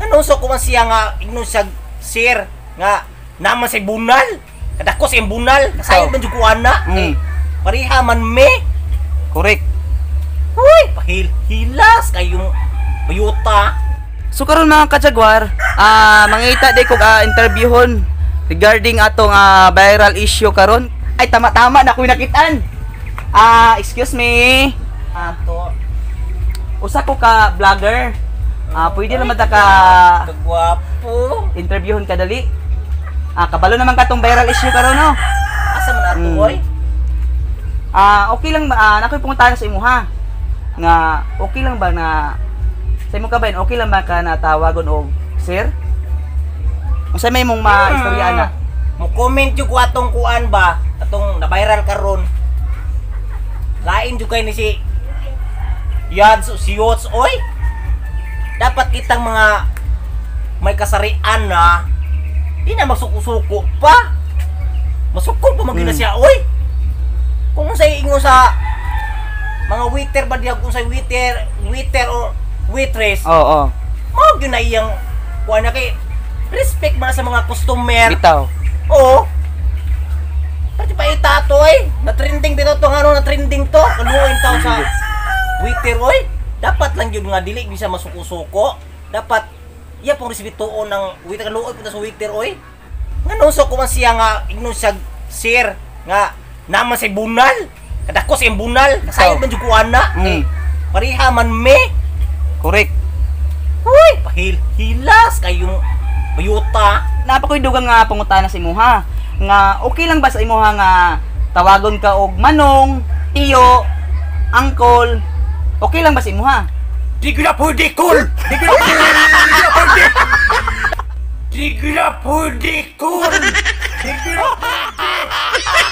Ano so ko man siya nga ignon siya sir nga naman sa bunal. Kadako sa bunal, kasayod man jud ko ana. Pareha man me. Correct. Uy, hilas kayong bayuta. So karon mga kajaguar, mangita di ko interviewon regarding atong viral issue karon. Ay tama-tama na ko'y nakitaan. Excuse me. Ato. Usa ko ka vlogger. Pwede naman ta ka kagwapo. interviewon ka dali. Kabalo naman ka tong viral issue karon no. Asa man ato oy? Okay lang ba nakoy punguntahan sa imo ha. Nga okay lang ba na sa imo kabayan, okay lang ba ka natawagon og sir? Unsa may mong maistorya na? Mo comment jud ko atong kuan ba, atong na-viral karon. Lain jud kay ni si Yads si Yots oy. Dapat kitang mga may kasarian na di na magsuko-suko pa. Masuko pa magina siya oy. Kung sa ingo sa mga waiter ba diha kung sa waiter or waitress. Oo. Mao gyud na iyang kuan na kay respect man sa mga customer. Bitaw. Oo. Pati pa itato eh. Na-trending dito to ano, na-trending to. Kaluoy tao sa waiter oy. Dapat lang yun nga dili bisa masuko-suko. Dapat iya pong respetuon ng waiter kaluoy punta sa waiter oy. Ngano so ko man siya nga ignon siya sir nga naman sa bunal. Kadako sa bunal, kasayod man jud ko ana. Pareha man me. Correct. Uy, hilas kayong bayuta. Napakoy dugang nga pangutana sa imuha. Nga okay lang ba sa imuha nga tawagon ka og manong, tiyo, uncle? Okay lang ba sa imuha? Di ko na pwede, cool! Di ko na pwede! Di ko na pwede, cool! Di ko na pwede!